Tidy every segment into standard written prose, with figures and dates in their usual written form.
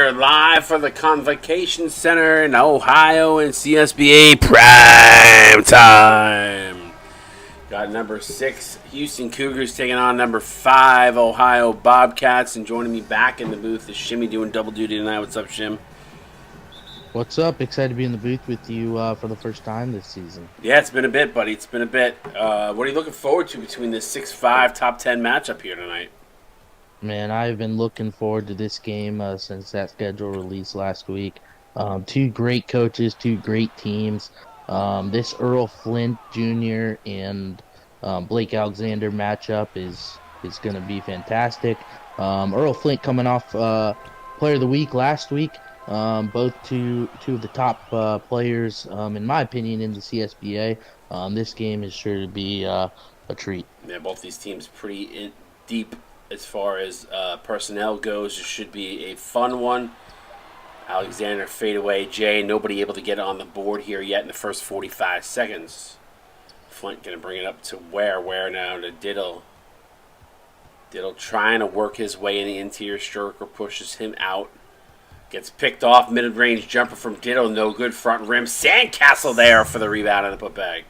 here live for the Convocation Center in Ohio and CSBA prime time. Got number 6 Houston Cougars taking on number 5 Ohio Bobcats, and joining me back in the booth is Shimmy doing double duty tonight. What's up, Shim? What's up? Excited to be in the booth with you for the first time this season. Yeah, it's been a bit, buddy. It's been a bit. What are you looking forward to between this 6-5 top 10 matchup here tonight? Man, I've been looking forward to this game since that schedule released last week. Two great coaches, two great teams. This Earl Flint Jr. and Blake Alexander matchup is going to be fantastic. Earl Flint coming off Player of the Week last week. Both two of the top players, in my opinion, in the CSBA. This game is sure to be a treat. Yeah, both these teams pretty deep as far as personnel goes. It should be a fun one. Alexander fadeaway. Jay, nobody able to get on the board here yet in the first 45 seconds. Flint going to bring it up to Ware now to Diddle. Diddle trying to work his way in the interior. Sturker pushes him out. Gets picked off. Mid-range jumper from Diddle. No good. Front rim. Sandcastle there for the rebound and the putback.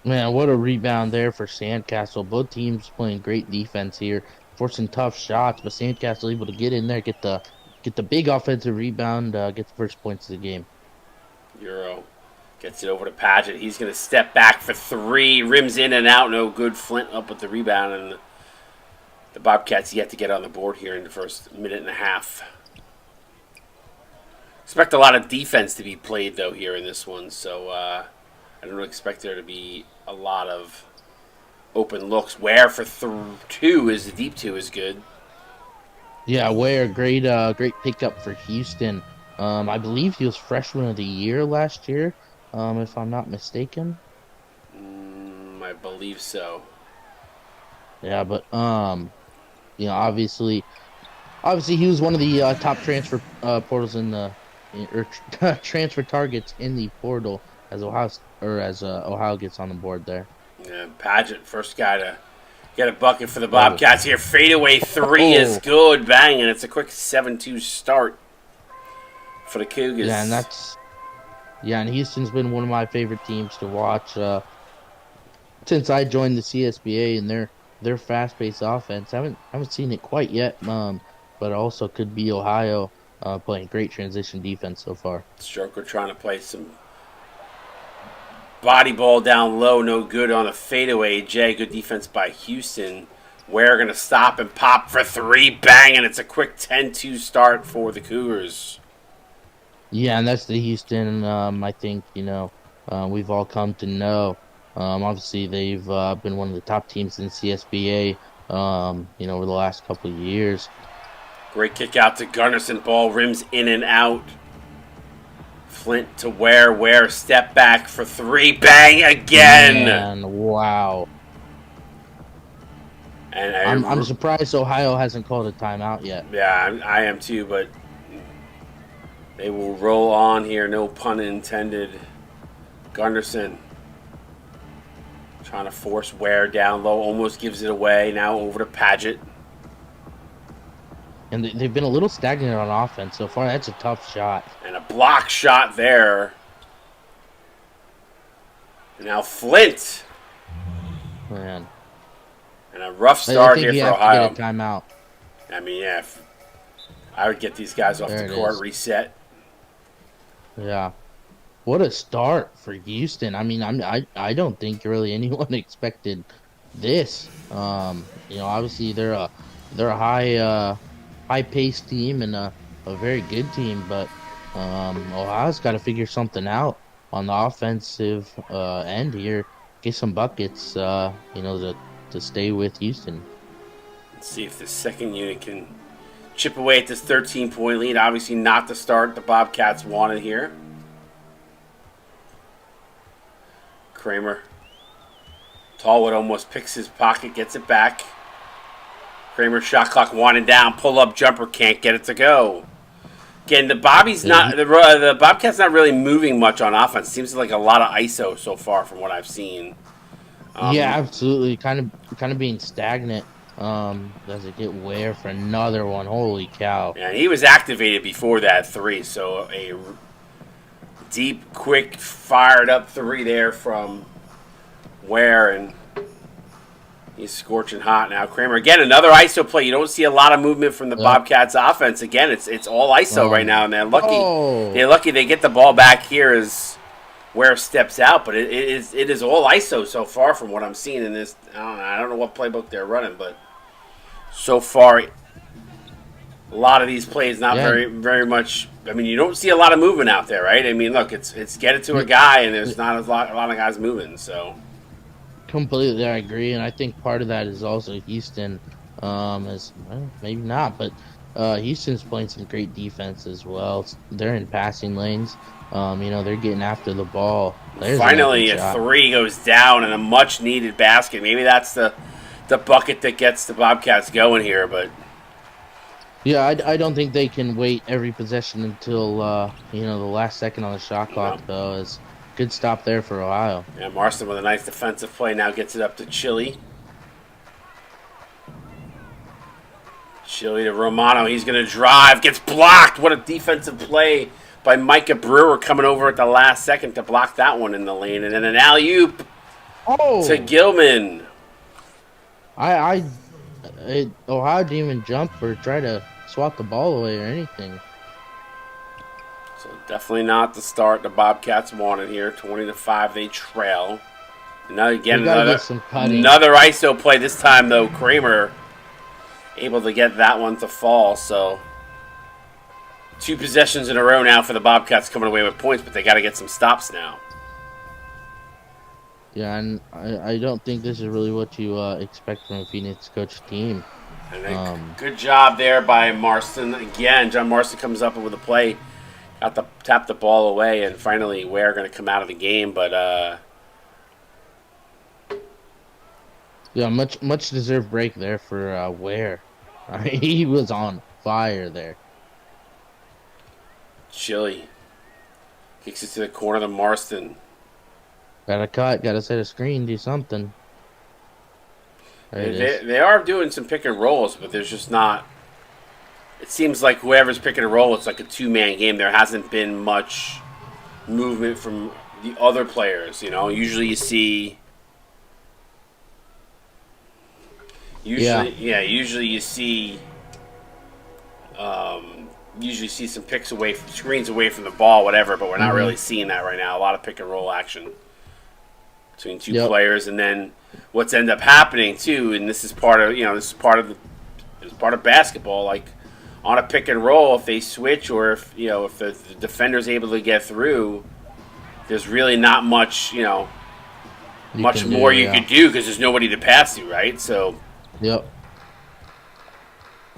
Man, what a rebound there for Sandcastle. Both teams playing great defense here, forcing tough shots, but Sandcastle able to get in there, get the big offensive rebound, get the first points of the game. Euro gets it over to Paget. He's going to step back for 3. Rims in and out. No good. Flint up with the rebound, and the Bobcats yet to get on the board here in the first minute and a half. Expect a lot of defense to be played, though, here in this one, so I don't expect there to be a lot of open looks. Ware for 2 is the deep 2 is good. Yeah, Ware, great pickup for Houston. I believe he was freshman of the year last year, if I'm not mistaken. I believe so. Yeah, but obviously he was one of the top transfer portals in the transfer targets in the portal as Ohio gets on the board there. Yeah, Paget, first guy to get a bucket for the Bobcats here. Fadeaway 3 is good. Bang, and it's a quick 7-2 start for the Cougars. Yeah, and Houston's been one of my favorite teams to watch since I joined the CSBA, and their fast-paced offense. I haven't seen it quite yet, but also could be Ohio playing great transition defense so far. Stroker trying to play some body ball down low, no good on a fadeaway. Jay, good defense by Houston. Ware going to stop and pop for 3. Bang, and it's a quick 10-2 start for the Cougars. Yeah, and that's the Houston, I think, we've all come to know. Obviously, they've been one of the top teams in CSBA, over the last couple of years. Great kick out to Gunnarsson. Ball rims in and out. Flint to Ware. Step back for 3. Bang again. Man, wow. And I'm surprised Ohio hasn't called a timeout yet. Yeah, I am too, but they will roll on here. No pun intended. Gunnarsson trying to force Ware down low. Almost gives it away. Now over to Paget. And they've been a little stagnant on offense so far. That's a tough shot. And a block shot there. And now Flint. Man. And a rough start here for Ohio. To get a timeout. I mean, yeah. I would get these guys off the court, reset. Yeah. What a start for Houston. I mean, I don't think really anyone expected this. Obviously they're a high-paced team and a very good team, but Ohio's got to figure something out on the offensive end here, get some buckets, to stay with Houston. Let's see if the second unit can chip away at this 13-point lead. Obviously not the start the Bobcats wanted here. Kramer. Tallwood almost picks his pocket, gets it back. Kramer shot clock winding down, pull up jumper, can't get it to go. Again, the Bobcats not really moving much on offense. Seems like a lot of ISO so far from what I've seen. Yeah, absolutely. Kind of being stagnant. Does it get Ware for another one? Holy cow. And he was activated before that three, so a deep, quick, fired up three there from Ware, and he's scorching hot now. Kramer again, another ISO play. You don't see a lot of movement from the Yep. Bobcats offense. Again, it's all ISO right now, and they're lucky. Oh. They're lucky they get the ball back here as Ware steps out, but it is all ISO so far from what I'm seeing in this. I don't know what playbook they're running, but so far, a lot of these plays not very much. I mean, you don't see a lot of movement out there, right? I mean, look, it's get it to a guy, and there's not a lot of guys moving. So Completely, I agree, and I think part of that is also Houston. Is well, maybe not, but Houston's playing some great defense as well. They're in passing lanes. They're getting after the ball. There's finally, a three goes down and a much needed basket. Maybe that's the bucket that gets the Bobcats going here, but. Yeah, I don't think they can wait every possession until the last second on the shot clock, though. It's good stop there for Ohio. Yeah, Marston with a nice defensive play now gets it up to Chile. Chile to Romano. He's going to drive. Gets blocked. What a defensive play by Micah Brewer coming over at the last second to block that one in the lane. And then an alley-oop to Gilman. Ohio didn't even jump or try to swat the ball away or anything. So definitely not the start the Bobcats wanted here. 20-5, they trail. Now again, another ISO play. This time though, Kramer able to get that one to fall. So 2 possessions in a row now for the Bobcats coming away with points, but they got to get some stops now. Yeah, and I don't think this is really what you expect from a Phoenix coach team. And good job there by Marston. Again, John Marston comes up with a play, tap the ball away, and finally Ware going to come out of the game. But yeah, much deserved break there for Ware. He was on fire there. Chile kicks it to the corner to Marston. Gotta cut, gotta set a screen, do something. They are doing some pick and rolls, but there's just not. It seems like whoever's picking a roll, it's like a 2-man game. There hasn't been much movement from the other players. Usually you see. Usually you see. Usually see some picks screens away from the ball, whatever. But we're not really seeing that right now. A lot of pick and roll action between 2 players, and then what's end up happening too, and this is part of basketball. Like on a pick and roll, if they switch or if the defender's able to get through, there's really not much much more you could do because there's nobody to pass to, right? So. Yep.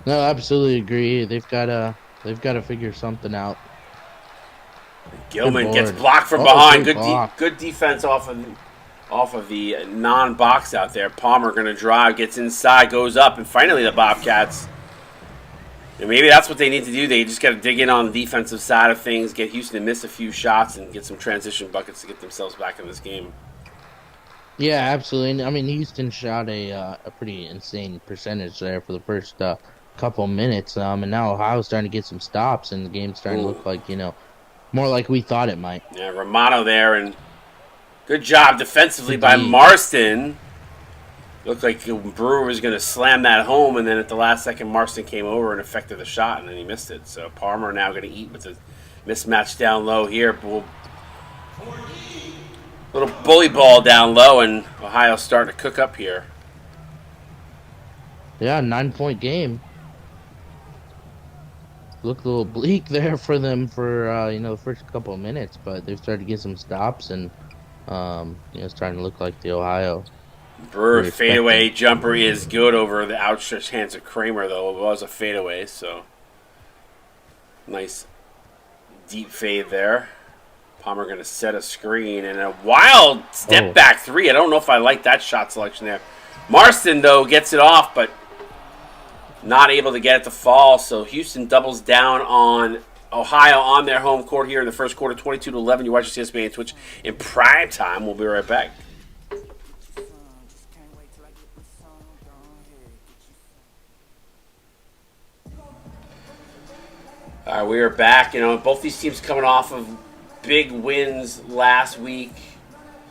No, absolutely agree. They've got to figure something out. Gilman gets blocked from behind. Good defense off of the non-box out there. Palmer going to drive, gets inside, goes up, and finally the Bobcats. And maybe that's what they need to do. They just got to dig in on the defensive side of things, get Houston to miss a few shots, and get some transition buckets to get themselves back in this game. Yeah, absolutely. I mean, Houston shot a pretty insane percentage there for the first couple minutes, and now Ohio's starting to get some stops, and the game's starting to look like more like we thought it might. Yeah, Romano there, and good job defensively by Marston. Looked like Brewer was going to slam that home, and then at the last second, Marston came over and effected the shot, and then he missed it. So Palmer now going to eat with the mismatch down low here. Little bully ball down low, and Ohio's starting to cook up here. Yeah, 9-point game. Looked a little bleak there for them for the first couple of minutes, but they've started to get some stops, and it's starting to look like the Ohio. Brewer fadeaway jumper is good over the outstretched hands of Kramer, though. It was a fadeaway, so nice deep fade there. Palmer going to set a screen and a wild step back 3. I don't know if I like that shot selection there. Marston, though, gets it off, but not able to get it to fall. So Houston doubles down on Ohio on their home court here in the first quarter, 22-11. You watch CSB and Twitch in prime time. We'll be right back. We are back. Both these teams coming off of big wins last week.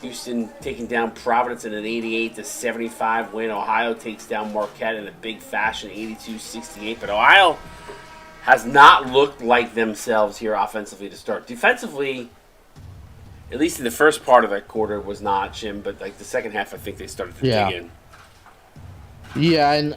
Houston taking down Providence in an 88-75 win. Ohio takes down Marquette in a big fashion, 82-68. But Ohio has not looked like themselves here offensively to start. Defensively, at least in the first part of that quarter, was not, Jim. But like the second half, I think they started to dig in. Yeah, and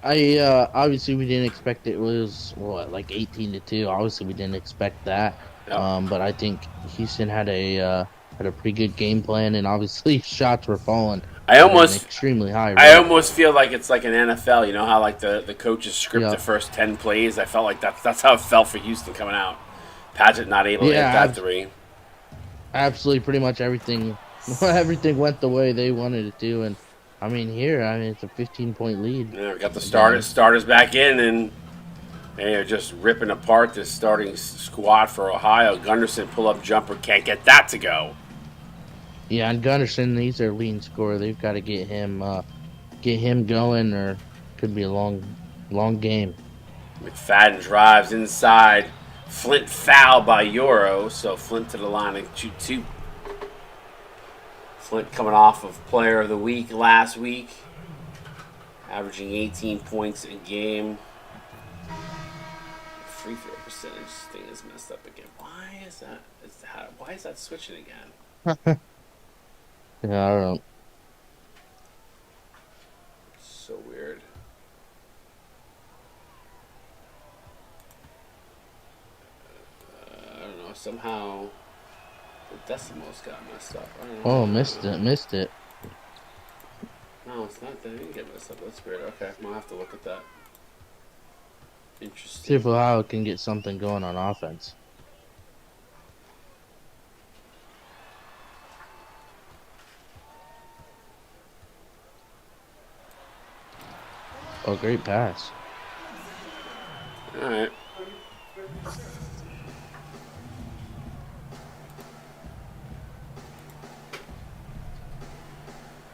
obviously we didn't expect it was like 18-2. Obviously we didn't expect that. Yep. But I think Houston had a pretty good game plan, and obviously shots were falling at an extremely high rate. I almost feel like it's like an NFL. You know how like the coaches script the first 10 plays. I felt like that's how it felt for Houston coming out. Paget not able to hit that three. Absolutely, pretty much everything went the way they wanted it to, and I mean it's a 15-point lead. Yeah, we got the starters back in, and they're just ripping apart this starting squad for Ohio. Gunderson pull-up jumper, can't get that to go. Yeah, and Gunderson, he's their leading scorer. They've got to get him going, or could be a long game. McFadden drives inside. Flint foul by Euro, so Flint to the line and shoot two. Flint coming off of Player of the Week last week, averaging 18 points a game. Free throw percentage thing is messed up again. Why is that? Why is that switching again? Yeah, I don't know. So weird. I don't know. Somehow the decimals got messed up. I don't know. Oh, missed it. No, it's not. They didn't get messed up. That's weird. Okay, I'll have to look at that. Interesting. See if Ohio can get something going on offense. Oh, great pass. All right.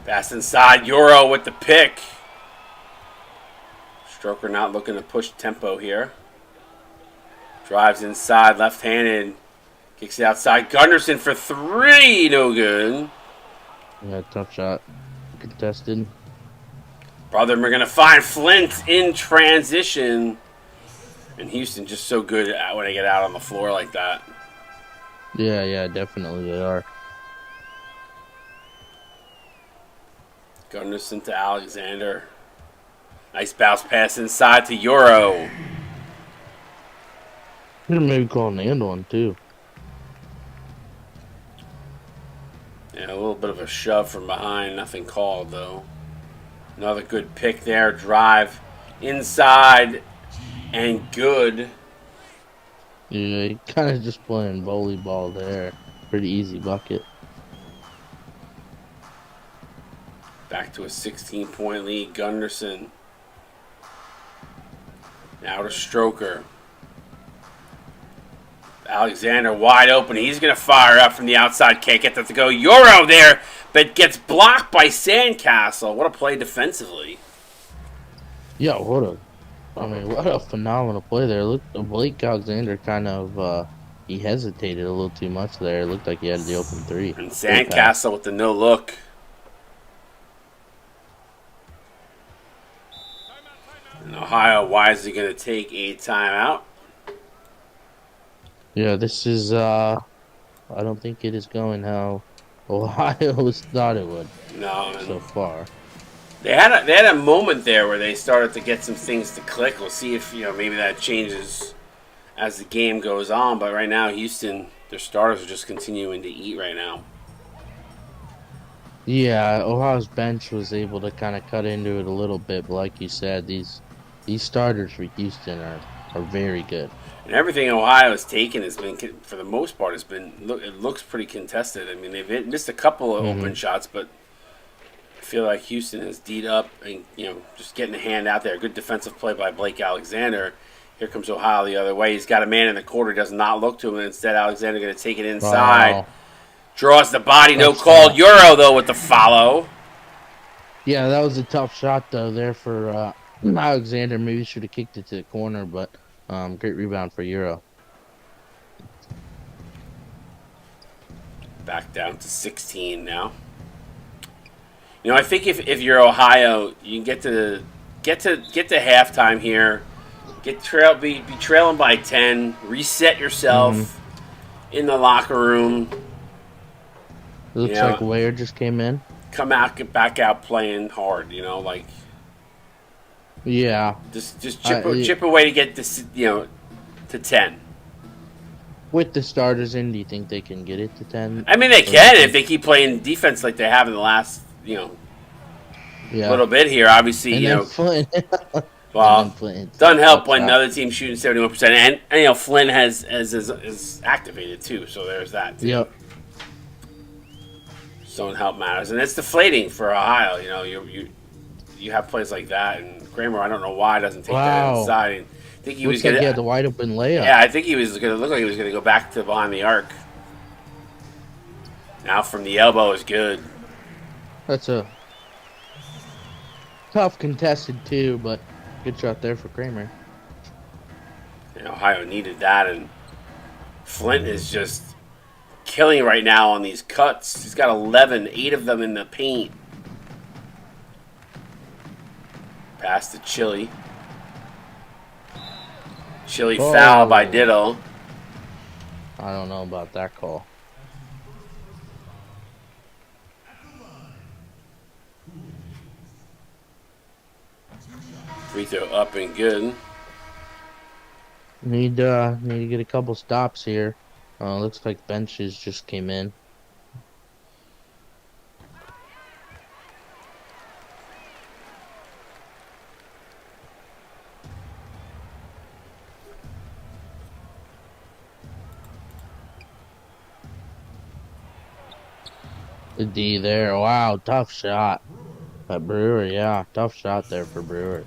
Pass inside. Euro with the pick. Stroker not looking to push tempo here. Drives inside, left-handed. Kicks it outside. Gunderson for three. No good. Yeah, tough shot. Contested. Brother, we're going to find Flint in transition. And Houston just so good at when they get out on the floor like that. Yeah, definitely they are. Gunderson to Alexander. Nice bounce pass inside to Euro. Could have maybe called an and one, too. Yeah, a little bit of a shove from behind. Nothing called, though. Another good pick there. Drive inside and good. Yeah, he kind of just playing volleyball there. Pretty easy bucket. Back to a 16-point lead. Gunderson. Now to Stroker. Alexander wide open. He's going to fire up from the outside. Can't get that to go. Euro there, but gets blocked by Sandcastle. What a play defensively. Yeah, what a phenomenal play there. Look, Blake Alexander kind of he hesitated a little too much there. It looked like he had the open three. And Sandcastle with the no look. And Ohio wisely going to take a timeout. Yeah, this is I don't think it is going how Ohio thought it would. No, so far. They had a moment there where they started to get some things to click. We'll see if maybe that changes as the game goes on. But right now, Houston, their starters are just continuing to eat right now. Yeah, Ohio's bench was able to kind of cut into it a little bit, but like you said, these starters for Houston are very good. And everything Ohio has taken has been, for the most part, it looks pretty contested. I mean, they've missed a couple of open shots, but I feel like Houston has D'd up and just getting a hand out there. Good defensive play by Blake Alexander. Here comes Ohio the other way. He's got a man in the corner, does not look to him, and instead Alexander going to take it inside. Wow. Draws the body, no call. Euro though with the follow. Yeah, that was a tough shot though there for Alexander. Maybe should have kicked it to the corner, but great rebound for Euro. back down to 16 now. I think if you're Ohio, you can get to halftime here, be trailing by 10, reset yourself in the locker room. It looks like Ware just came in. Come out, get back out playing hard. Yeah. Just chip away to get this, to 10. With the starters in, do you think they can get it to 10? I mean, they can if they keep playing defense like they have in the last, little bit here. Obviously, and Flynn. well, doesn't help when the other team's shooting 71%, and Flynn is activated too. So there's that too. Yep. Don't help matters, and it's deflating for Ohio. You have plays like that, and Kramer, I don't know why doesn't take that inside. I think he was going to get the wide open layup. Yeah, I think he was going to look like he was going to go back to behind the arc. Now from the elbow is good. That's a tough contested too, but good shot there for Kramer. Ohio needed that, and Flint is just killing right now on these cuts. He's got 8 of them in the paint. Pass to Chili. Chili foul by Diddle. I don't know about that call. Free throw up and good. Need to get a couple stops here. Looks like benches just came in. The D there. Wow, tough shot. But Brewer, yeah, tough shot there for Brewer.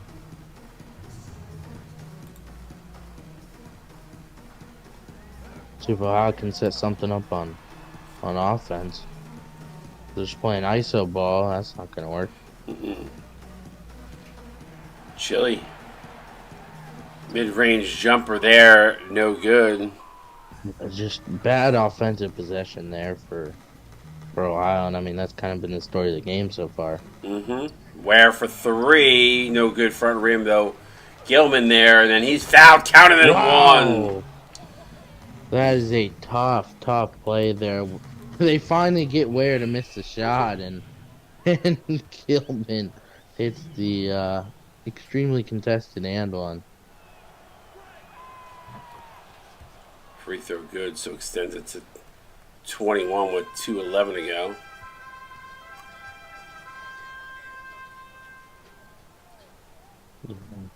See if Ohio can set something up on offense. They're just playing ISO ball. That's not going to work. Chili. Mid-range jumper there. No good. Just bad offensive possession there for Ohio. And, I mean, that's kind of been the story of the game so far. Ware for 3. No good front rim, though. Gilman there. And then he's fouled. Counted at 1. That is a tough play there. They finally get Ware to miss the shot, and Gilman hits the extremely contested and one. Free throw good, so extends it to 21 with 2:11 to go.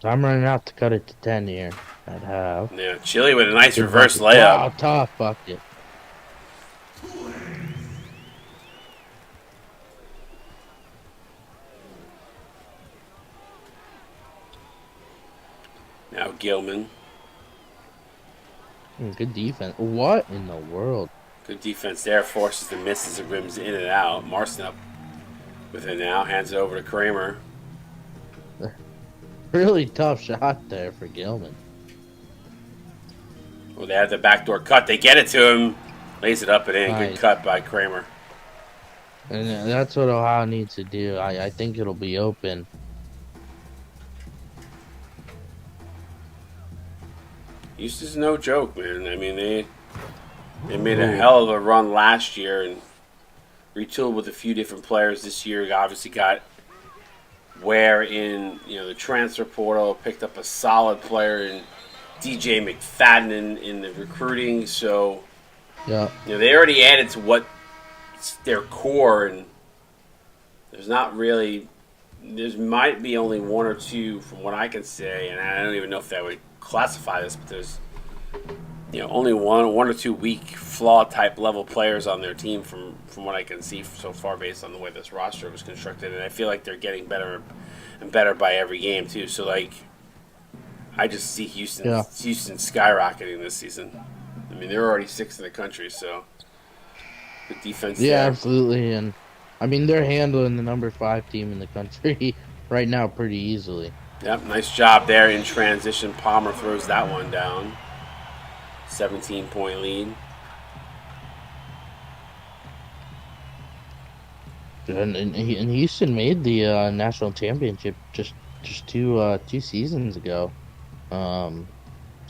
I'm running out to cut it to 10 here. I'd have. Yeah, Chili with a nice reverse layup. Wow, tough bucket. Now Gilman. Good defense. What in the world? Good defense there. Forces the misses and rims in and out. Marston up with it now. Hands it over to Kramer. Really tough shot there for Gilman. Well, they have the backdoor cut. They get it to him. Lays it up and in. Right. Good cut by Kramer. And that's what Ohio needs to do. I think it'll be open. Houston's no joke, man. I mean, they made a hell of a run last year and retooled with a few different players this year. Obviously got Ware in the transfer portal, picked up a solid player in DJ McFadden in the recruiting. So yeah, they already added to what their core, and there's not really. There might be only 1 or 2 from what I can say, and I don't even know if that would classify this, but there's only one or 2 weak flaw type level players on their team from what I can see so far based on the way this roster was constructed, and I feel like they're getting better and better by every game too. So like, I just see Houston skyrocketing this season. I mean, they're already 6th in the country, so the defense. Yeah, there. Absolutely, and I mean they're handling the number 5 team in the country right now pretty easily. Yep, nice job there in transition. Palmer throws that one down. 17-point lead. And Houston made the national championship just two seasons ago. Um,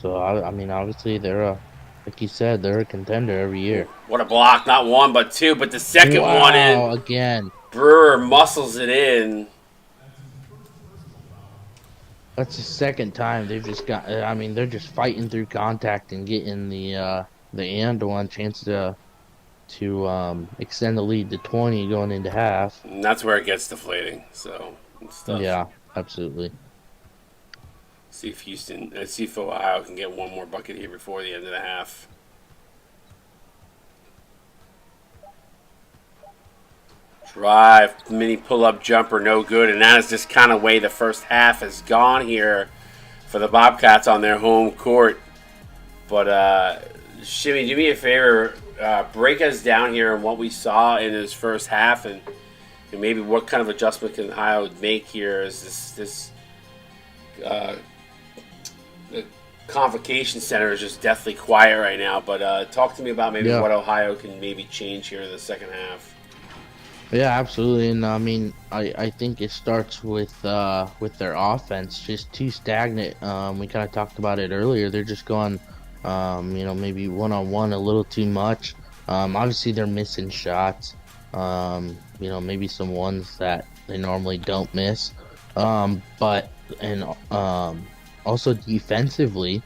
so I mean, obviously they're a like you said, they're a contender every Ooh, year. what a block! Not one, but two. But the second one in, Wow, again, Brewer muscles it in. that's the second time they've just got. I mean, they're just fighting through contact and getting the and one chance to extend the lead to 20 going into half. And that's where it gets deflating. So it's tough. Yeah, absolutely. See if see if Ohio can get one more bucket here before the end of the half. Drive, mini pull-up jumper, no good, and that is just kind of way the first half has gone here for the Bobcats on their home court. But Shimmy, do me a favor, break us down here on what we saw in this first half, and maybe what kind of adjustment can Ohio make here as this the convocation center is just deathly quiet right now. But talk to me about maybe Yeah. what Ohio can maybe change here in the second half. Yeah, absolutely. And I mean, I think it starts with their offense, just too stagnant. We kind of talked about it earlier. They're just going maybe one on one a little too much. Obviously they're missing shots. Maybe some ones that they normally don't miss. But and Also defensively,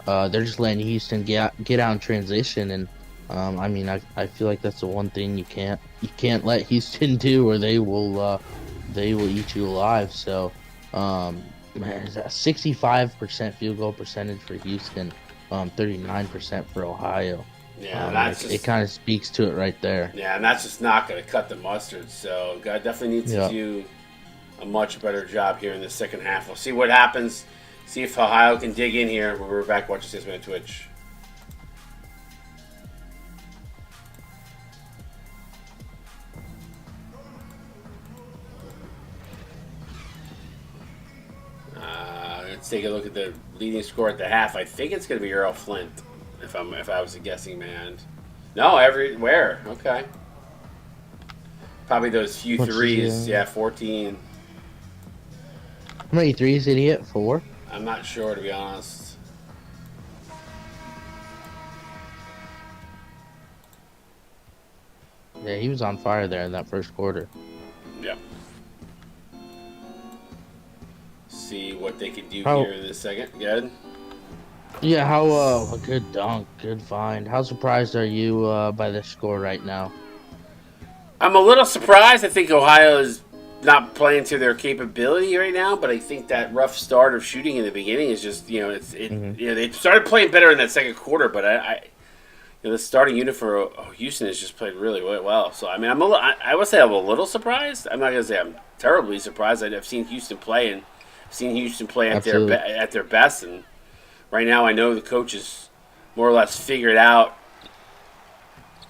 they're just letting Houston get out in transition. And I mean, I feel like that's the one thing you can't let Houston do, or they will eat you alive. So, man, 65% field goal percentage for Houston, 39% for Ohio. Yeah, that's It just kind of speaks to it right there. yeah, and that's just not going to cut the mustard. So, guy definitely needs to Yeah. do a much better job here in the second half. We'll see what happens. See if Ohio can dig in here. We're back watching 6 Minute Twitch. Let's take a look at the leading score at the half. I think it's going to be Earl Flint, if I was a guessing man. No, everywhere. Okay, probably those few What's his, threes. Yeah, 14. how many threes did he hit? Four? I'm not sure, to be honest. Yeah, he was on fire there in that first quarter. Yeah. See what they can do How here in this second. Good. Yeah, how a good dunk, good find. How surprised are you by the score right now? I'm a little surprised. I think Ohio is not playing to their capability right now, but I think that rough start of shooting in the beginning is just Hmm. they started playing better in that second quarter, but the starting unit for Houston has just played really well. So I mean, I would say I'm a little surprised. I'm not gonna say I'm terribly surprised. I've seen Houston play and seen Houston play Absolutely. at their best, and right now I know the coach is more or less figured out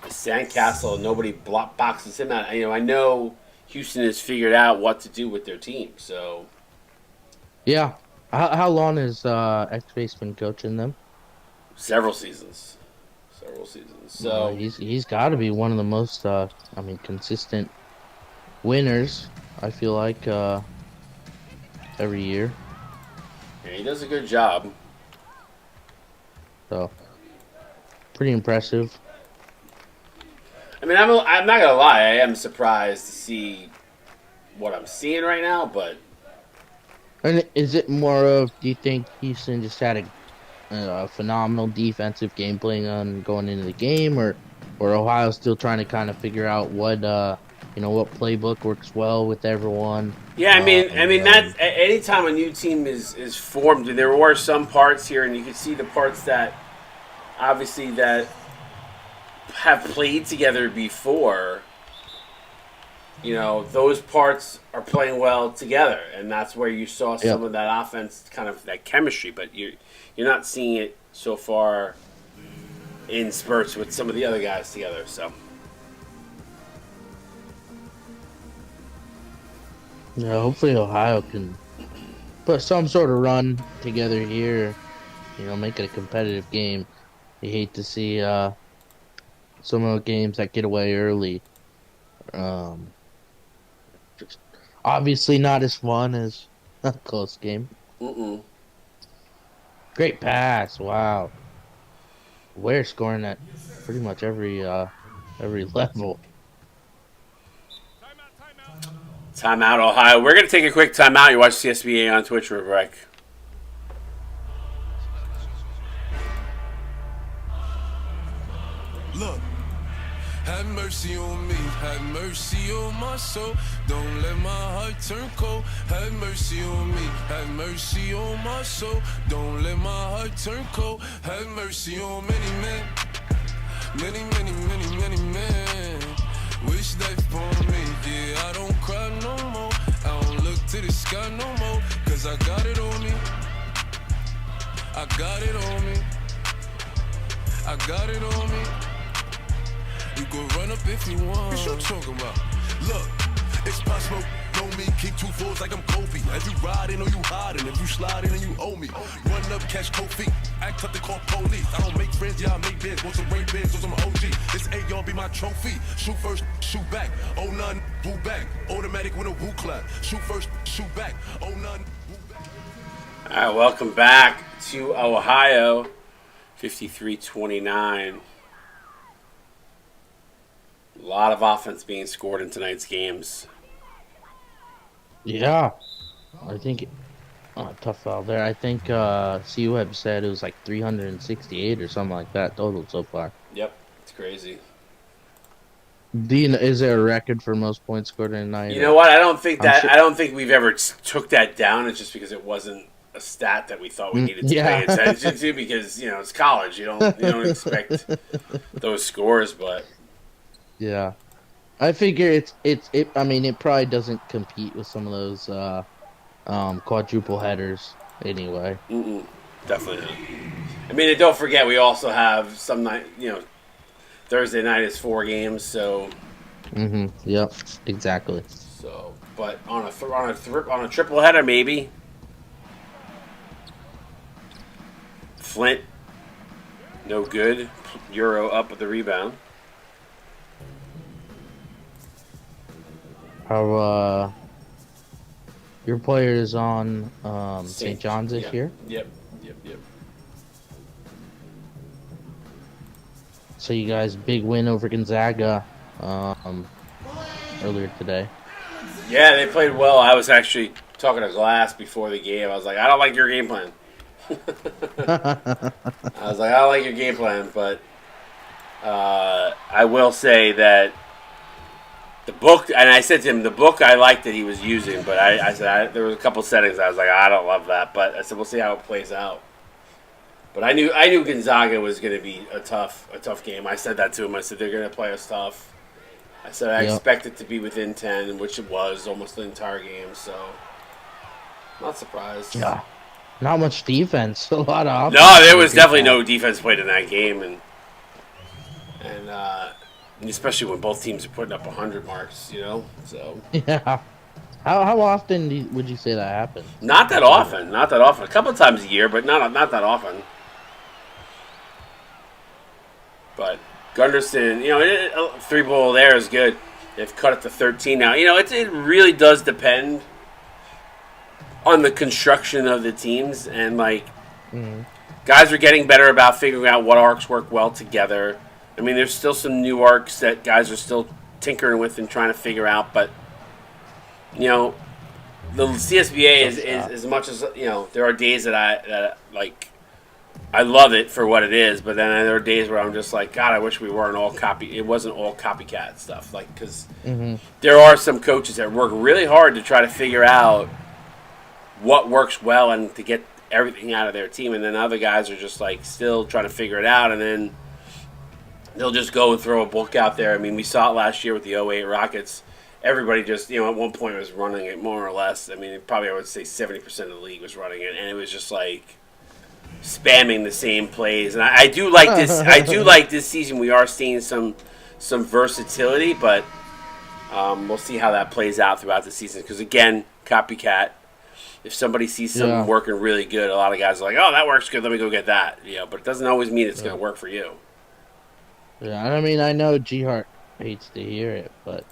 the sandcastle. Nobody boxes him out. I know Houston has figured out what to do with their team. So Yeah. How long has X-Base been coaching them? several seasons, several seasons. So He's got to be one of the most I mean consistent winners. I feel like every year. yeah, he does a good job. So pretty impressive. I mean, I'm not gonna lie. I am surprised to see what I'm seeing right now, but And is it more of, do you think Houston just had a phenomenal defensive game plan on going into the game, or Ohio still trying to kind of figure out what playbook works well with everyone? yeah, I mean that anytime a new team is formed, and there were some parts here, and you can see the parts that obviously that have played together before. Those parts are playing well together, and that's where you saw some Yep, of that offense, kind of that chemistry. But you're not seeing it so far in spurts with some of the other guys together. So yeah. Hopefully Ohio can put some sort of run together here. Make it a competitive game. You hate to see some of the games that get away early. Um, Obviously not as fun as a close game. Mm-mm. Great pass. Wow. We're scoring at pretty much every level. Timeout, Ohio. We're going to take a quick timeout. You watch CSBA on Twitch, Rick. Look, have mercy on me, have mercy on my soul. Don't let my heart turn cold. Have mercy on me, have mercy on my soul. Don't let my heart turn cold. Have mercy on many men, many men. Wish that upon me, yeah, I don't cry no more. I don't look to the sky no more, cause I got it on me. I got it on me. I got it on me. You can run up if you want. What you talking about? Look, it's possible. Know me, kick 2 fours like I'm Kobe. If you riding or you hiding, if you sliding and you owe me. Run up, catch cold feet. Act up, they call police. I don't make friends, yeah, I make bids. Want some rain bids or some OG. This A, y'all be my trophy. Shoot first, shoot back. Oh, none, boo back. Automatic with a woo clap. Shoot first, shoot back. Oh, none, boo back. All right, welcome back to Ohio. 53-29. A lot of offense being scored in tonight's games. Yeah. I think tough foul there. I think C-Web said it was like 368 or something like that total so far. Yep, it's crazy. Dean, is there a record for most points scored in a night? You know what? I don't think that. Sure. I don't think we've ever took that down. It's just because it wasn't a stat that we thought we needed to pay attention to. Because it's college. You don't expect those scores, but yeah, I figure it. I mean, it probably doesn't compete with some of those quadruple headers anyway. Definitely not. I mean, and don't forget we also have some night. Thursday night is 4 games, so. Yep. Exactly. So, but on a triple header, maybe. Flint, no good. Euro up with the rebound. How your player is on St. John's this year? Yep. So you guys, big win over Gonzaga earlier today. Yeah, they played well. I was actually talking to Glass before the game. I was like, I don't like your game plan. But I will say that the book, and I said to him, the book I liked that he was using, but I said there was a couple settings I was like, I don't love that, but I said we'll see how it plays out. But I knew Gonzaga was going to be a tough game. I said that to him. I said they're going to play us tough. I said I expect it to be within 10, which it was almost the entire game. So, not surprised. Yeah, not much defense. A lot of offense. No, there was definitely no defense played in that game, and especially when both teams are putting up 100 marks. So yeah. How often would you say that happens? Not that often. A couple of times a year, but not that often. But Gunderson, 3-ball there is good. They've cut it to 13 now. It really does depend on the construction of the teams, and guys are getting better about figuring out what arcs work well together. I mean, there's still some new arcs that guys are still tinkering with and trying to figure out, but the CSBA is as much as there are days that I love it for what it is, but then there are days where I'm just like, God, I wish we weren't all it wasn't all copycat stuff, because there are some coaches that work really hard to try to figure out what works well and to get everything out of their team, and then other guys are just still trying to figure it out, and then they'll just go and throw a book out there. I mean, we saw it last year with the '08 Rockets. Everybody just, at one point was running it more or less. I mean, probably I would say 70% of the league was running it, and it was just spamming the same plays. And I do like this. I do like this season. We are seeing some versatility, but we'll see how that plays out throughout the season. Because again, copycat. If somebody sees something working really good, a lot of guys are like, "Oh, that works good. Let me go get that." But it doesn't always mean it's going to work for you. Yeah, I mean, I know G Hart hates to hear it, but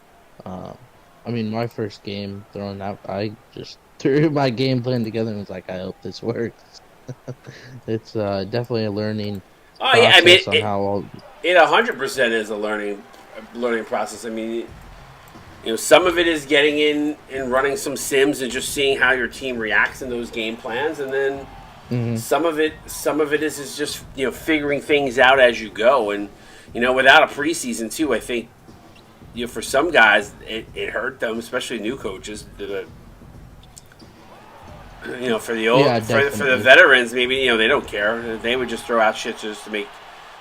I mean, my first game throwing out, I just threw my game plan together and was like, I hope this works. It's definitely a learning Oh yeah, I mean process on how all. it 100% is a learning process. I mean, some of it is getting in and running some sims and just seeing how your team reacts in those game plans, and then Mhm. some of it is just figuring things out as you go, and without a preseason too, I think for some guys it hurt them, especially new coaches. For the Yeah, for the definitely. veterans, maybe they don't care. They would just throw out shit just to make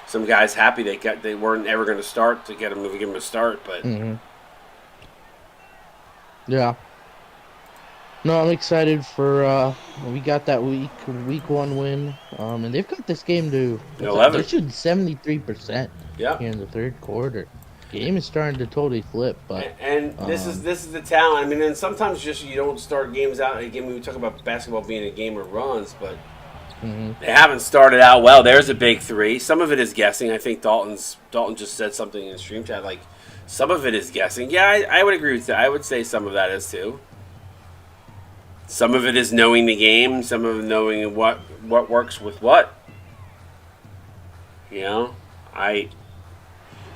some guys happy. They weren't ever going to start to give them a start, but Hmm. Yeah. No, I'm excited for we got that week one win. And they've got this game to what's that? They're 11. shooting 73% Yeah. here in the third quarter. Game is starting to totally flip, but And um this is the talent. I mean, and sometimes just you don't start games out. Again, we talk about basketball being a game of runs, but mhm. they haven't started out well. There's a big three. Some of it is guessing. I think Dalton just said something in the stream chat like some of it is guessing. Yeah, I would agree with that. I would say some of that is too. Some of it is knowing the game. Some of it knowing what works with what. You know, I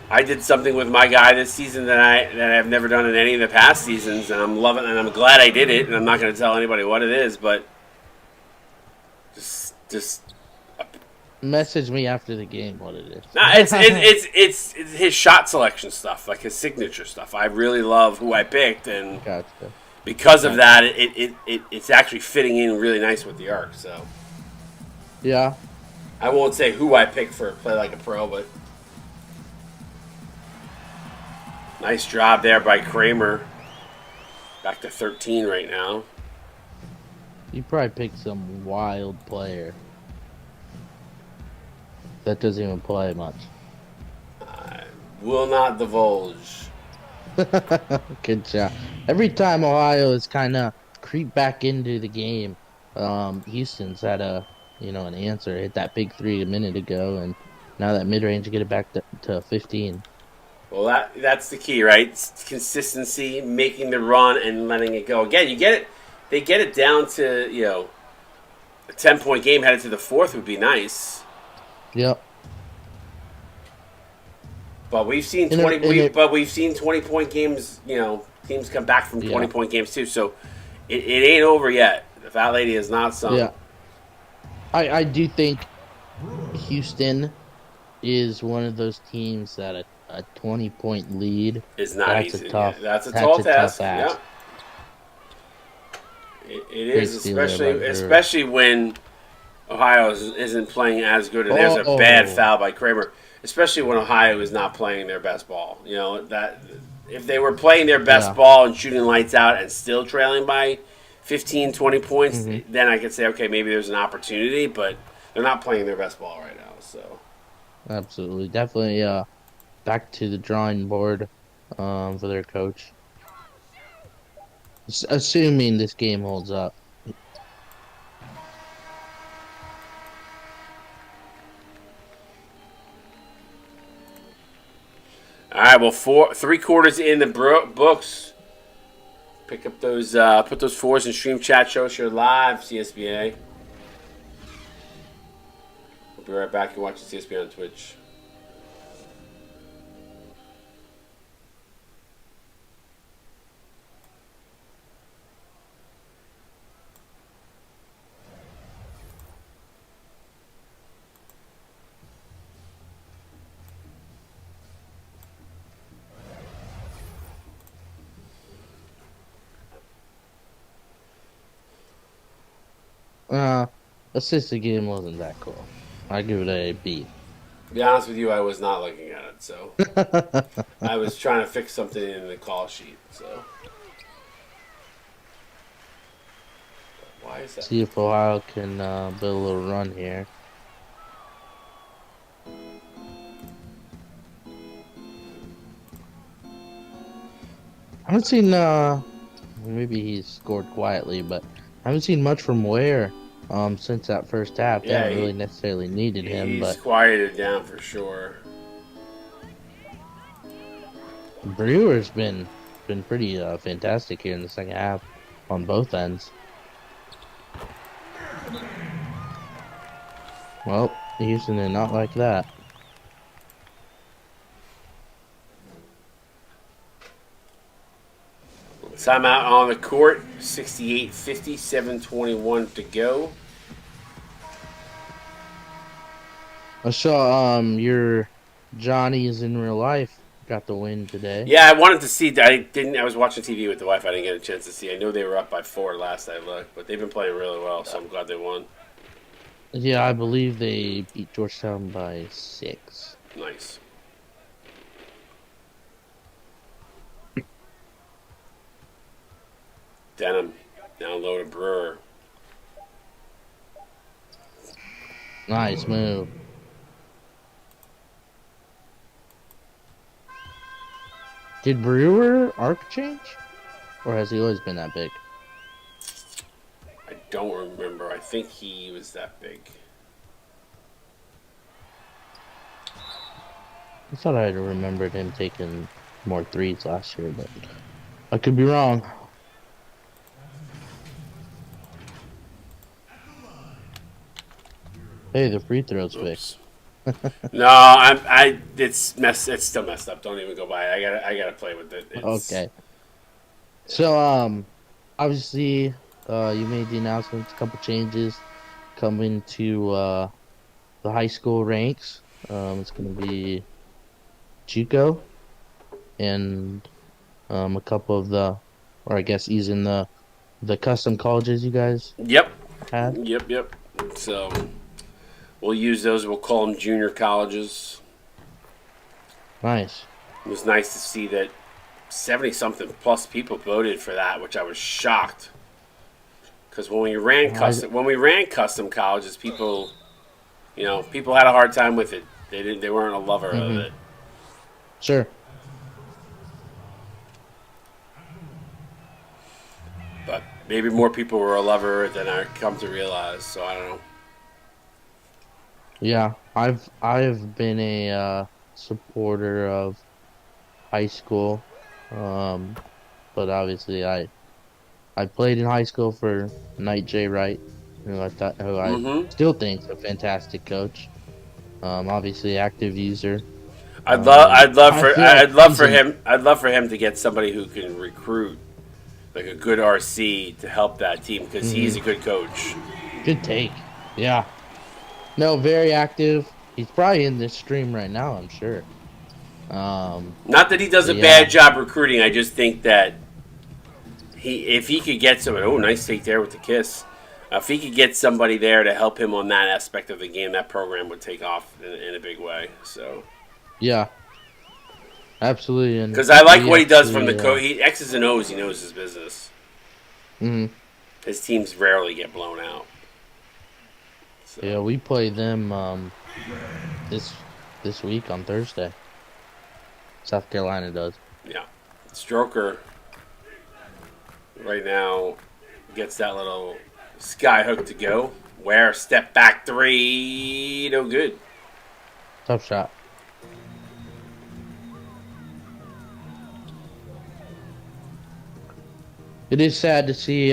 I did something with my guy this season that I've never done in any of the past seasons, and I'm loving and I'm glad I did it. And I'm not going to tell anybody what it is, but just Message me after the game what it nah, it's his shot selection stuff, like his signature stuff. I really love who I picked, and Gotcha. because of Gotcha. that, it's actually fitting in really nice with the arc. So Yeah. I won't say who I picked for Play Like a Pro, but nice job there by Kramer. Back to 13 right now. You probably picked some wild player that doesn't even play much. Will not divulge. Good job. Every time Ohio has kind of creep back into the game, Houston's had an answer. Hit that big three a minute ago, and now that mid range, get it back to 15. Well, that's the key, right? It's consistency, making the run, and letting it go. Again, you get it. They get it down to a 10-point game headed to the fourth would be nice. Yep. But we've seen And it- and it- but we've seen 20-point games. Teams come back from yeah, 20-point games too. So it ain't over yet. The Fat Lady is not sung. yeah. I do think Houston is one of those teams that a 20-point lead. It's not That's easy. a tough. That's a That's tall a task. tough ask. Yeah, it Great is, steal there by Brewer. especially when Ohio isn't playing as good. And there's a bad Oh, foul by Kramer, especially when Ohio is not playing their best ball. That if they were playing their best yeah. ball and shooting lights out and still trailing by 15, 20 points, Hmm. then I could say, okay, maybe there's an opportunity, but they're not playing their best ball right now. So Absolutely, definitely. Back to the drawing board, for their coach. Assuming this game holds up. all right, well, 3/4 in the books. Pick up those, put those fours in stream chat. Show us your live CSBA. We'll be right back. You're watching CSBA on Twitch. Uh, assisted game wasn't that cool. I give it a B. To be honest with you, I was not looking at it, so I was trying to fix something in the call sheet. So why is that? See if Ohio can build a little run here. I haven't seen maybe he's scored quietly, but I haven't seen much from Ware since that first half. They Yeah, haven't really necessarily needed him, he's but quieted down for sure. Brewer's been been pretty fantastic here in the second half on both ends. Well, Houston did not like that. Timeout on the court. 68-50, 7:21 to go. I saw your Johnny's in real life got the win today. Yeah, I wanted to see. I was watching TV with the wife. I didn't get a chance to see. I know they were up by 4 last I looked, but they've been playing really well, so I'm glad they won. Yeah, I believe they beat Georgetown by 6. Nice. Denham, download a Brewer. Nice move. Did Brewer arc change? Or has he always been that big? I don't remember. I think he was that big. I thought I remembered him taking more threes last year, but I could be wrong. Hey, the free throws fixed. No, it's still messed up. Don't even go by it. I gotta play with it. Okay. So, obviously, you made the announcement, a couple changes coming to the high school ranks. It's going to be Chico and a couple of or I guess he's in the custom colleges you guys Yep. have. Yep. So we'll use those. We'll call them junior colleges. Nice. It was nice to see that 70-something plus people voted for that, which I was shocked. Because when we ran custom colleges, people had a hard time with it. They weren't a lover of it. Sure. But maybe more people were a lover than I come to realize. So I don't know. Yeah, I've been a supporter of high school, but obviously I played in high school for Knight J. Wright, who I still think is a fantastic coach. Obviously active user. I'd love for him to get somebody who can recruit like a good RC to help that team because he's a good coach. Good take. Yeah. No, very active. He's probably in this stream right now, I'm sure. Not that he does a bad job recruiting. I just think that if he could get somebody, nice take there with the kiss. If he could get somebody there to help him on that aspect of the game, that program would take off in a big way. So, yeah, absolutely. Because I like what he does from the coach. He X's and O's. He knows his business. Mm-hmm. His teams rarely get blown out. So. Yeah, we play them this week on Thursday. South Carolina does. Yeah, Stroker right now gets that little sky hook to go. Where step back 3, no good. Tough shot. It is sad to see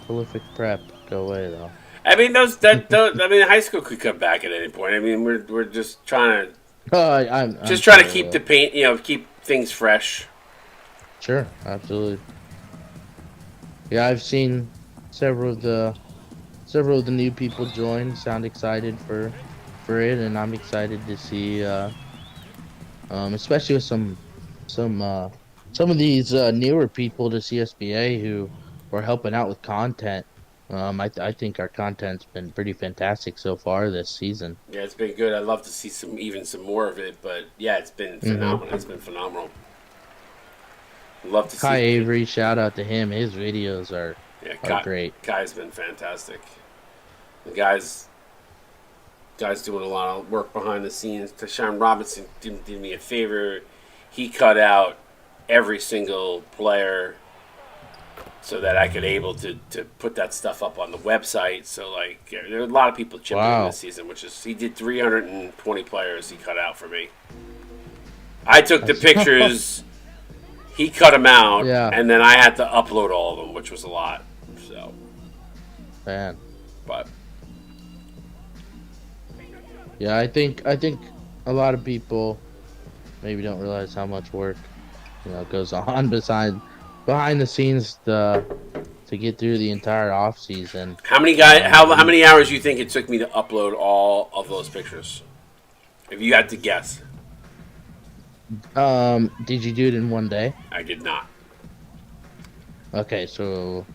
prolific prep go away, though. I mean, high school could come back at any point. I mean, we're just trying to I'm trying to keep the paint, keep things fresh. Sure, absolutely. Yeah, I've seen several of the new people join. Sound excited for it, and I'm excited to see, especially with some of these newer people to CSBA who are helping out with content. I think our content's been pretty fantastic so far this season. Yeah, it's been good. I'd love to see some more of it, but yeah, it's been phenomenal. It's been phenomenal. Love to see Kai Avery, shout out to him. His videos are great. Kai's been fantastic. The guys doing a lot of work behind the scenes. Tashawn Robinson did me a favor. He cut out every single player so that I could able to put that stuff up on the website. So there are a lot of people chipping in this season, he did 320 players he cut out for me. I took the pictures he cut them out, Yeah. and then I had to upload all of them, which was a lot. So, Man. but Yeah, I think a lot of people maybe don't realize how much work goes on behind the scenes to get through the entire off season. how many guys? How many hours do you think it took me to upload all of those pictures? If you had to guess, Did you do it in one day? I did not. Okay, so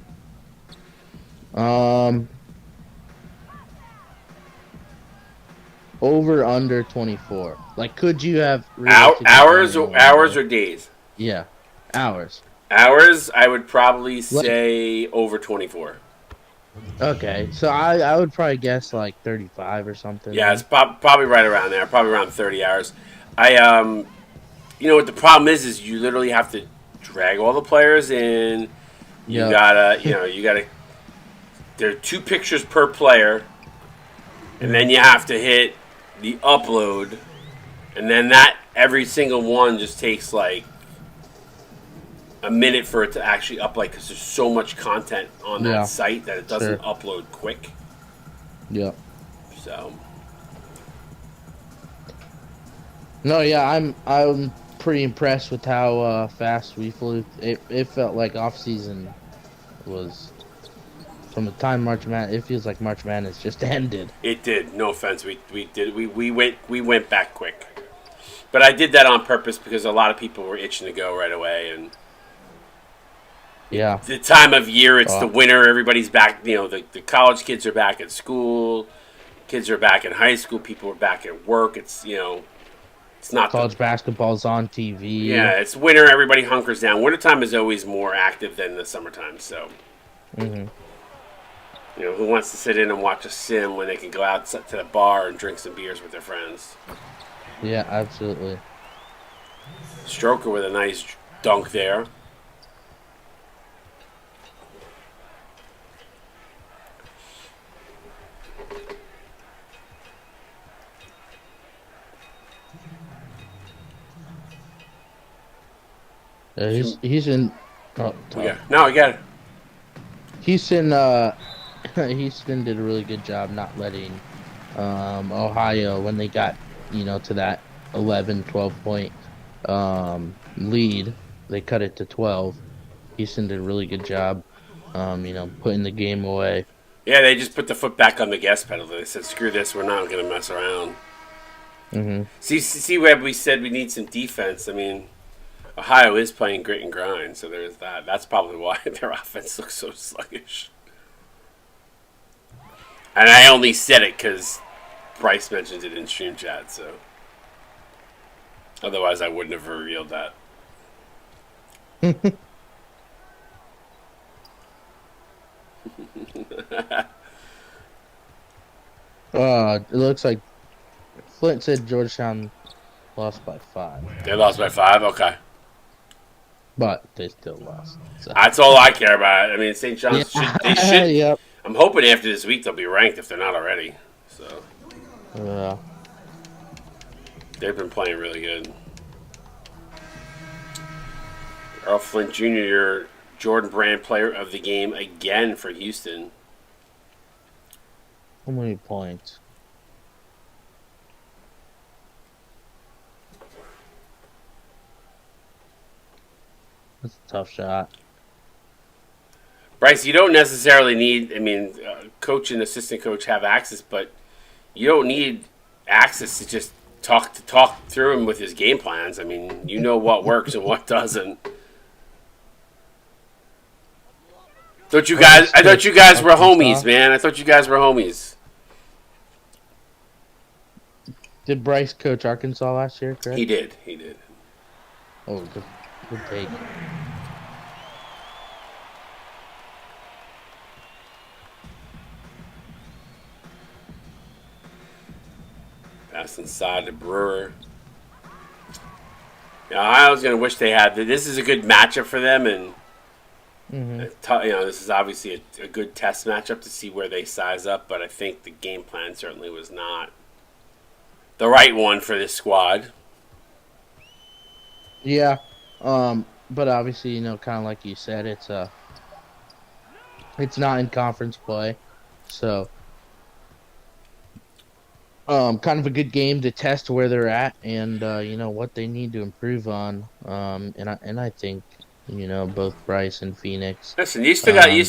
um over under 24. Like, could you have realistically done it in one Hours day? or days? Yeah, hours. Hours, I would probably Like, say over 24. okay, so I would probably guess like 35 or something Yeah, it's then. probably right around there. Probably around 30 hours. I you know what the problem is you literally have to drag all the players in. You Yep. gotta, you gotta. There are 2 pictures per player, and then you have to hit the upload, and then that every single one just takes like a minute for it to actually upload because there's so much content on that Yeah, site that it doesn't sure. upload quick. Yep. So No, yeah, I'm pretty impressed with how fast we flew. It felt like off season was from the time March Madness. It feels like March Madness just ended. it did. No offense, we went back quick, but I did that on purpose because a lot of people were itching to go right away, and Yeah. the time of year it's the Uh, winter. Everybody's back. The college kids are back at school. Kids are back in high school. People are back at work. It's not the College basketball's on TV. yeah. It's winter. Everybody hunkers down. Wintertime is always more active than the summertime. So Hmm. who wants to sit in and watch a sim when they can go out to the bar and drink some beers with their friends? Yeah, absolutely. Stroker with a nice dunk there. He's in. Oh, Yeah. No, I got it. Houston. Houston did a really good job not letting Ohio when they got to that 11, 12 point lead. They cut it to 12. Houston did a really good job, putting the game away. Yeah, they just put the foot back on the gas pedal. They said, "Screw this. We're not going to mess around." Hmm. See where we said we need some defense. I mean, Ohio is playing grit and grind, so there's that. That's probably why their offense looks so sluggish. And I only said it because Bryce mentioned it in stream chat, so otherwise I wouldn't have revealed that. It looks like Flint said Georgetown lost by 5, They lost by 5. Okay, but they still lost. So. that's all I care about. I mean, St. John's they should. Yep. I'm hoping after this week they'll be ranked if they're not already. So they've been playing really good. Earl Flint Jr., your Jordan Brand Player of the Game again for Houston. How many points? That's a tough shot. Bryce, you don't necessarily need. I mean, coach and assistant coach have access, but you don't need access to just talk through him with his game plans. I mean, you know what works and what doesn't. I thought you guys were homies, man. I thought you guys were homies. Did Bryce coach Arkansas last year, correct? He did. He did. Oh, good take. Pass inside to Brewer. Yeah, I was gonna wish they had. This is a good matchup for them, and this is obviously a good test matchup to see where they size up. But I think the game plan certainly was not the right one for this squad. Yeah. but obviously, kind of like you said, it's not in conference play, so kind of a good game to test where they're at and what they need to improve on. And I think both Bryce and Phoenix, Listen, you still got they you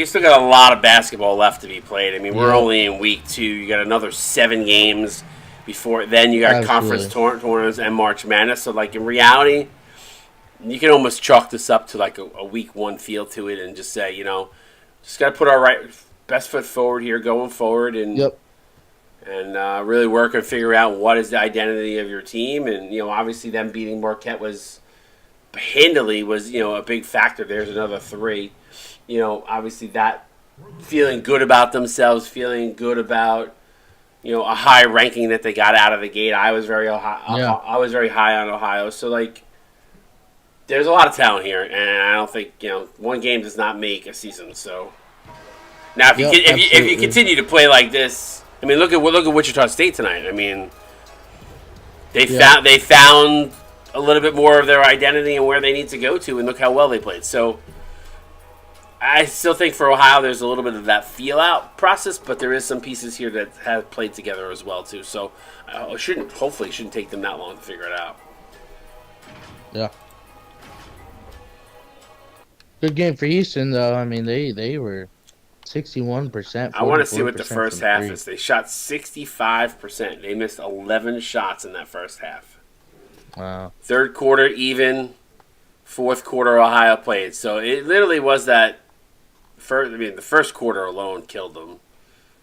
still got a lot of basketball left to be played. I mean, we're yep, only in week 2. You got another 7 games before then. You got conference absolutely, tournaments and March Madness. So, like in reality, you can almost chalk this up to like a week 1 feel to it, and just say, just got to put our best foot forward here, going forward, and yep, really work and figure out what is the identity of your team. And obviously, them beating Marquette was handily was a big factor. There's another 3. Obviously that feeling good about themselves, feeling good about a high ranking that they got out of the gate. I was very high. yeah, I was very high on Ohio. So like, there's a lot of talent here, and I don't think one game does not make a season. So now yep, if you absolutely, continue to play like this, I mean, look at Wichita State tonight. I mean, yep, they found a little bit more of their identity and where they need to go to, and look how well they played. So I still think for Ohio, there's a little bit of that feel out process, but there is some pieces here that have played together as well too. So hopefully shouldn't take them that long to figure it out. yeah. Good game for Houston, though. I mean, they were 61%, I want to see what the 44% first from half three. is. They shot 65%. They missed 11 shots in that first half. Wow. Third quarter even. Fourth quarter Ohio played. So it literally was that. The first quarter alone killed them.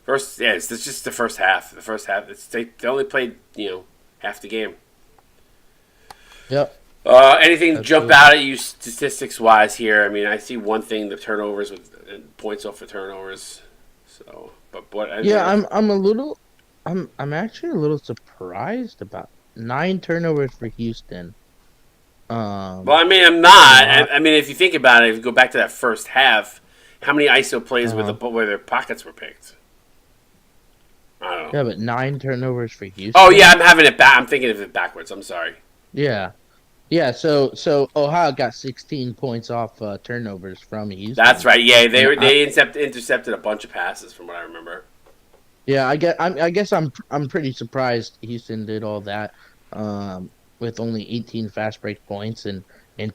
It's just the first half. The first half, they only played half the game. Yep, Anything jump absolutely. out at you statistics wise here? I mean, I see one thing: the turnovers with points off for turnovers. So, but what? Anything Yeah, else? I'm actually a little surprised about 9 turnovers for Houston. Well, Um, I mean, I'm not. I mean, if you think about it, if you go back to that first half, how many ISO plays uh, where their pockets were picked? I don't know. yeah, but 9 turnovers for Oh yeah, Houston. I'm having it back. I'm thinking of it backwards. I'm sorry. Yeah, yeah. So Ohio got 16 points off turnovers from That's Houston, right. Yeah, and they intercepted a bunch of passes from what I remember. yeah, I guess I'm pretty surprised Houston did all that, with only 18 fast break points and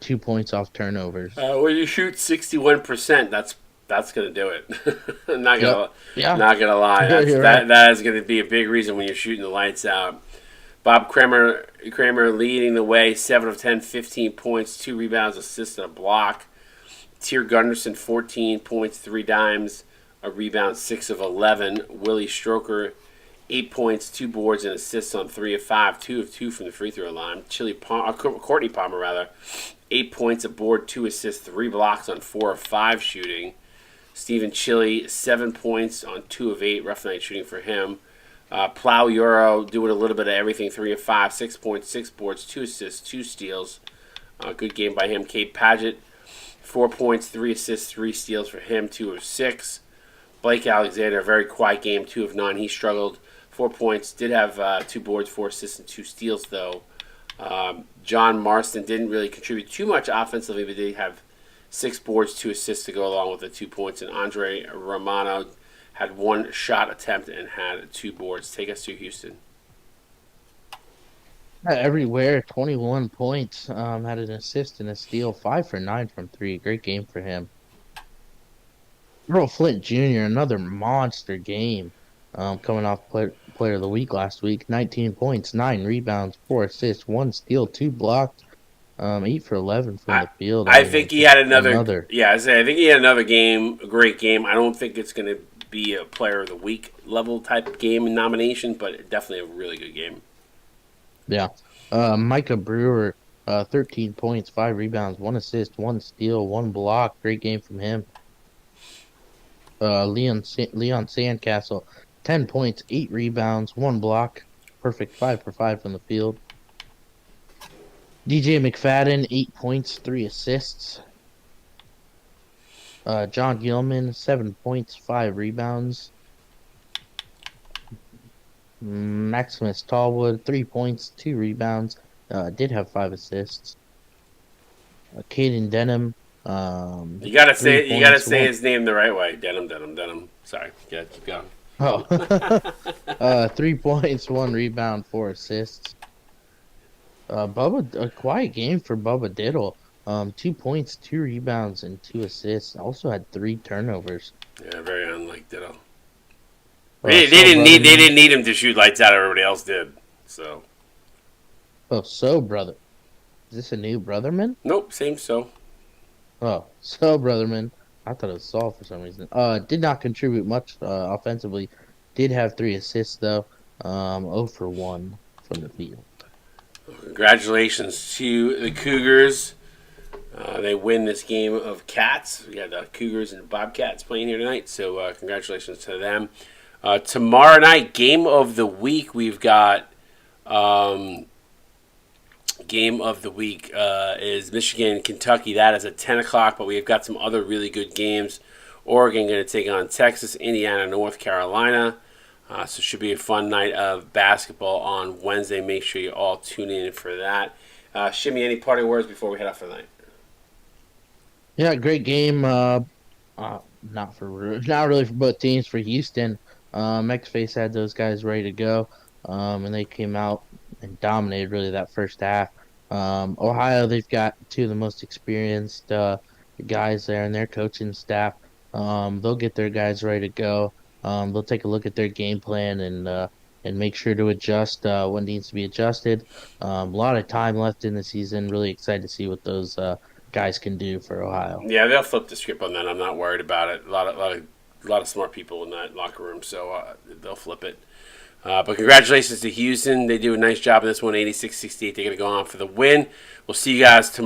2 points off turnovers. When you shoot 61%, that's gonna do it. I'm Yep. Yeah. not gonna lie. You're right. That is gonna be a big reason when you're shooting the lights out. Bob Kramer leading the way, 7 of 10, 15 points, 2 rebounds, assists, and a block. Tier Gunderson, 14 points, 3 dimes, a rebound, 6 of 11. Willie Stroker, 8 points, 2 boards, and assists on 3 of 5, 2 of 2 from the free throw line. Courtney Palmer, rather, 8 points, a board, 2 assists, 3 blocks on 4 of 5 shooting. Stephen Chili, 7 points on 2 of 8, rough night shooting for him. Plow Euro doing a little bit of everything, 3 of 5, 6 points, 6 boards, 2 assists, 2 steals. Good game by him. Kate Paget, 4 points, 3 assists, 3 steals for him, 2 of 6. Blake Alexander, a very quiet game, 2 of 9. He struggled, 4 points, did have 2 boards, 4 assists, and 2 steals, though. John Marston didn't really contribute too much offensively, but did have 6 boards, 2 assists to go along with the 2 points. And Andre Romano had 1 shot attempt and had 2 boards. Take us to Houston. Everywhere, 21 points. Had an assist and a steal, 5 for 9 from three. Great game for him. Earl Flint Jr., another monster game. Coming off player of the week last week. 19 points, 9 rebounds, 4 assists, 1 steal, 2 blocks. 8 for 11 from I the field. I I mean, think he just had another. another. Yeah, I think he had another game, a great game. I don't think it's going to be a player of the week level type game nomination, but definitely a really good game. Yeah. Micah Brewer, 13 points, 5 rebounds, 1 assist, 1 steal, 1 block. Great game from him. Leon Sandcastle, 10 points, 8 rebounds, 1 block. Perfect 5 for 5 from the field. DJ McFadden, 8 points, 3 assists. John Gilman, 7 points, 5 rebounds. Maximus Tallwood, 3 points, 2 rebounds. Did have 5 assists. Caden Denham. You gotta 3 say points. his name the right way. Denim. Sorry, yeah, keep going. Oh, 3 points, 1 rebound, 4 assists. A quiet game for Bubba Diddle. 2 points, 2 rebounds, and 2 assists. Also had 3 turnovers. Yeah, very unlike Ditto. So They Brotherman. didn't need him to shoot lights out. Everybody else did. So So brother. Is this a new Brotherman? nope, same. So So Brotherman. I thought it was Saul for some reason. Did not contribute much offensively. Did have 3 assists though. 0 for 1 from the field. congratulations to the Cougars. They win this game of cats. We got the Cougars and Bobcats playing here tonight. So congratulations to them. Tomorrow night, game of the week. We've got game of the week is Michigan, Kentucky. That is at 10 o'clock, but we've got some other really good games. Oregon going to take on Texas, Indiana, North Carolina. So it should be a fun night of basketball on Wednesday. Make sure you all tune in for that. Shimmy, any parting words before we head off for the night? Yeah, great game. Not really for both teams. For Houston, X-Face had those guys ready to go, and they came out and dominated really that first half. Ohio, they've got two of the most experienced guys there and their coaching staff. They'll get their guys ready to go. They'll take a look at their game plan and make sure to adjust what needs to be adjusted. A lot of time left in the season. Really excited to see what those guys can do for Ohio. Yeah, they'll flip the script on that. I'm not worried about it. A lot of smart people in that locker room, so they'll flip it. But congratulations to Houston. They do a nice job in this one, 86-68. They're going to go on for the win. We'll see you guys tomorrow.